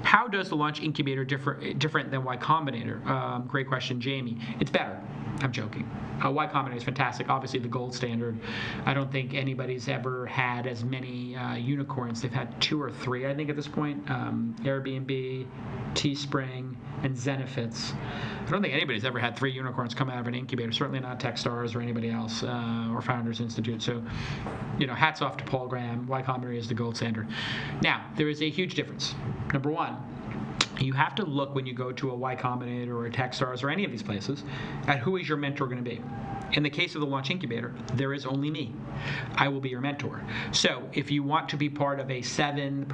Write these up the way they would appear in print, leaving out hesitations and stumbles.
How does the Launch Incubator different than Y Combinator? Great question, Jamie. It's better. I'm joking. Y Combinator is fantastic. Obviously, the gold standard. I don't think anybody's ever had as many unicorns. They've had 2 or 3, I think, at this point. Airbnb, Teespring, and Zenefits. I don't think anybody's ever had 3 unicorns come out of an incubator. Certainly not Techstars or anybody else, or Founders Institute. So, hats off to Paul Graham. Y Combinator is the gold standard. Now, there is a huge difference. Number one, you have to look when you go to a Y Combinator or a Techstars or any of these places at who is your mentor going to be. In the case of the Launch Incubator, there is only me. I will be your mentor. So if you want to be part of a 7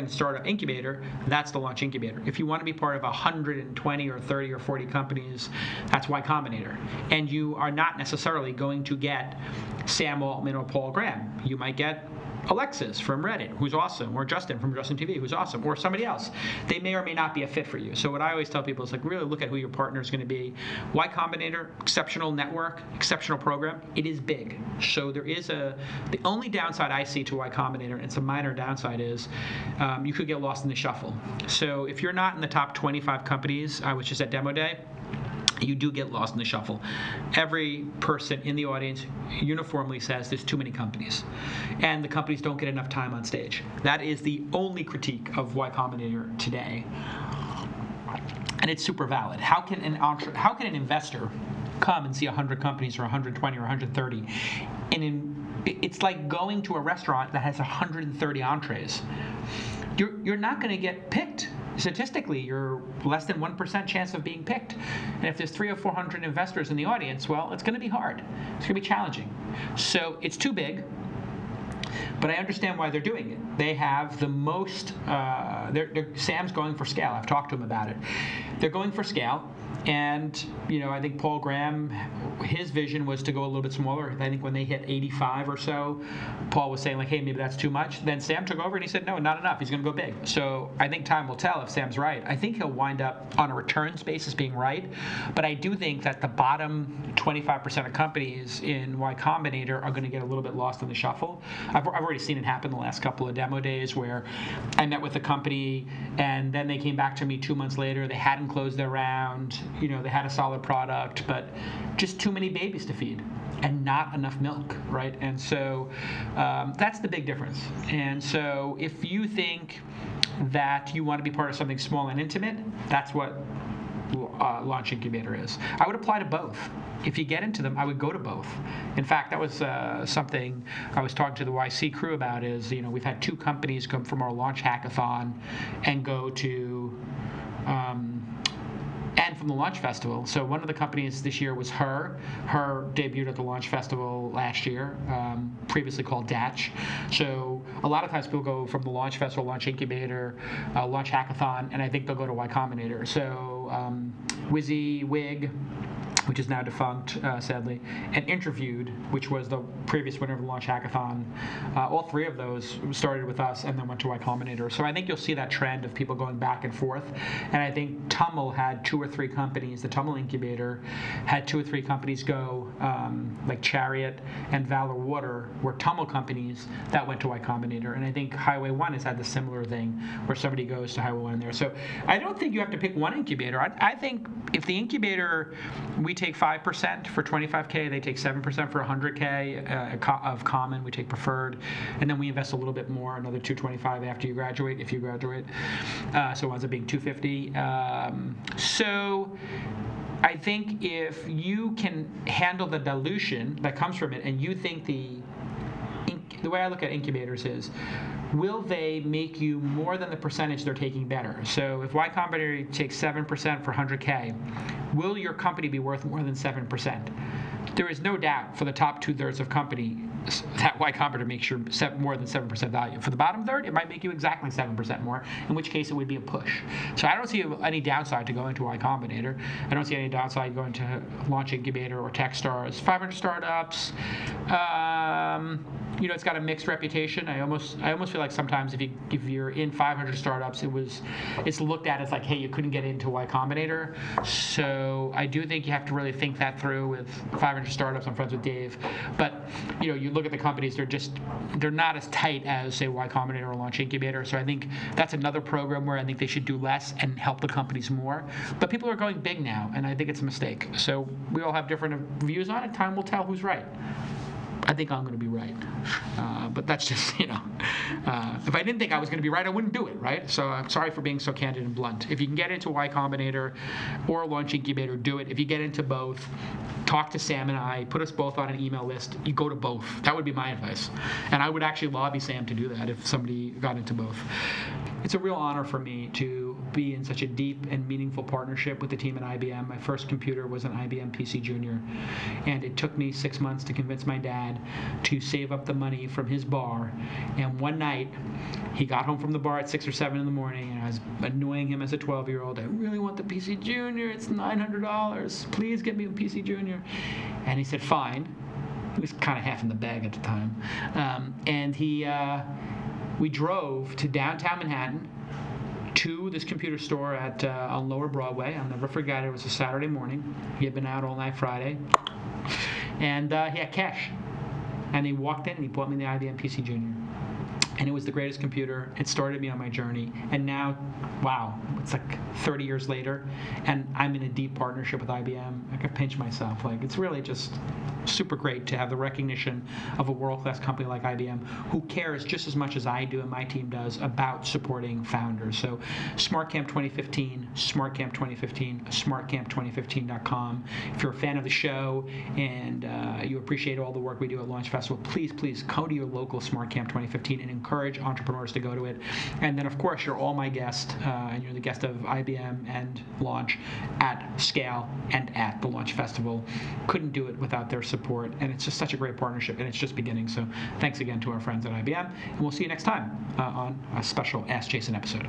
startup incubator, that's the Launch Incubator. If you want to be part of 120 or 30 or 40 companies, that's Y Combinator. And you are not necessarily going to get Sam Altman or Paul Graham. You might get Alexis from Reddit, who's awesome, or Justin from Justin TV, who's awesome, or somebody else. They may or may not be a fit for you. So what I always tell people is really look at who your partner is going to be. Y Combinator, exceptional network, exceptional program. It is big. So there is the only downside I see to Y Combinator, and it's a minor downside, is you could get lost in the shuffle. So if you're not in the top 25 companies, I was just at Demo Day, you do get lost in the shuffle. Every person in the audience uniformly says there's too many companies, and the companies don't get enough time on stage. That is the only critique of Y Combinator today, and it's super valid. How can an investor come and see 100 companies or 120 or 130, and it's like going to a restaurant that has 130 entrees. You're not going to get picked. Statistically, you're less than 1% chance of being picked. And if there's 300 or 400 investors in the audience, well, it's going to be hard. It's going to be challenging. So it's too big, but I understand why they're doing it. They have the most, Sam's going for scale. I've talked to him about it. They're going for scale. And, I think Paul Graham, his vision was to go a little bit smaller. I think when they hit 85 or so, Paul was saying, hey, maybe that's too much. Then Sam took over and he said, no, not enough. He's going to go big. So I think time will tell if Sam's right. I think he'll wind up on a returns basis being right. But I do think that the bottom 25% of companies in Y Combinator are going to get a little bit lost in the shuffle. I've already seen it happen the last couple of demo days where I met with a company and then they came back to me 2 months later. They hadn't closed their round. They had a solid product, but just too many babies to feed and not enough milk, right? And so that's the big difference. And so if you think that you want to be part of something small and intimate, that's what Launch Incubator is. I would apply to both. If you get into them, I would go to both. In fact, that was something I was talking to the YC crew about is, we've had 2 companies come from our launch hackathon and go to and from the Launch Festival. So one of the companies this year was Her. Her debuted at the Launch Festival last year, previously called Datch. So a lot of times people go from the Launch Festival, Launch Incubator, Launch Hackathon, and I think they'll go to Y Combinator. So WYSIWYG, which is now defunct, sadly, and Interviewed, which was the previous winner of the Launch Hackathon. All 3 of those started with us and then went to Y Combinator. So I think you'll see that trend of people going back and forth. And I think Tummel had 2 or 3 companies, the Tummel Incubator had 2 or 3 companies go, like Chariot and Valor Water, were Tummel companies that went to Y Combinator. And I think Highway 1 has had the similar thing where somebody goes to Highway 1 in there. So I don't think you have to pick one incubator. I think if the incubator, we take 5% for 25K, they take 7% for 100K of common, we take preferred, and then we invest a little bit more, another 225 after you graduate, if you graduate. So it ends up being 250. So I think if you can handle the dilution that comes from it, and you think the way I look at incubators is, will they make you more than the percentage they're taking better? So if Y Combinator takes 7% for 100K, will your company be worth more than 7%? There is no doubt for the top 2/3 of companies that Y Combinator makes you more than 7% value. For the bottom third, it might make you exactly 7% more, in which case it would be a push. So I don't see any downside to going to Y Combinator. I don't see any downside going to Launch Incubator or Techstars. 500 startups. It's got a mixed reputation. I almost feel like sometimes if you're in 500 startups, it's looked at as like, hey, you couldn't get into Y Combinator. So I do think you have to really think that through with 500 500 startups. I'm friends with Dave. But, you look at the companies, they're not as tight as, say, Y Combinator or Launch Incubator. So I think that's another program where I think they should do less and help the companies more. But people are going big now, and I think it's a mistake. So we all have different views on it. Time will tell who's right. I think I'm going to be right. But that's just, if I didn't think I was going to be right, I wouldn't do it, right? So I'm sorry for being so candid and blunt. If you can get into Y Combinator or Launch Incubator, do it. If you get into both, talk to Sam and I, put us both on an email list. You go to both. That would be my advice. And I would actually lobby Sam to do that if somebody got into both. It's a real honor for me to be in such a deep and meaningful partnership with the team at IBM. My first computer was an IBM PC Junior, and it took me 6 months to convince my dad to save up the money from his bar. And one night, he got home from the bar at 6 or 7 in the morning, and I was annoying him as a 12-year-old. I really want the PC Junior. It's $900. Please get me a PC Junior. And he said, fine. He was kind of half in the bag at the time. We drove to downtown Manhattan to this computer store on Lower Broadway. I'll never forget it. It was a Saturday morning. He had been out all night Friday. And he had cash. And he walked in and he bought me the IBM PC Junior. And it was the greatest computer. It started me on my journey. And now, wow, it's like 30 years later, and I'm in a deep partnership with IBM. I can pinch myself. It's really just super great to have the recognition of a world-class company like IBM who cares just as much as I do and my team does about supporting founders. So SmartCamp 2015, SmartCamp 2015, smartcamp2015.com. If you're a fan of the show and you appreciate all the work we do at Launch Festival, please go to your local SmartCamp 2015 and encourage entrepreneurs to go to it. And then, of course, you're all my guest, and you're the guest of IBM and Launch at Scale and at the Launch Festival. Couldn't do it without their support, and it's just such a great partnership, and it's just beginning. So thanks again to our friends at IBM, and we'll see you next time on a special Ask Jason episode.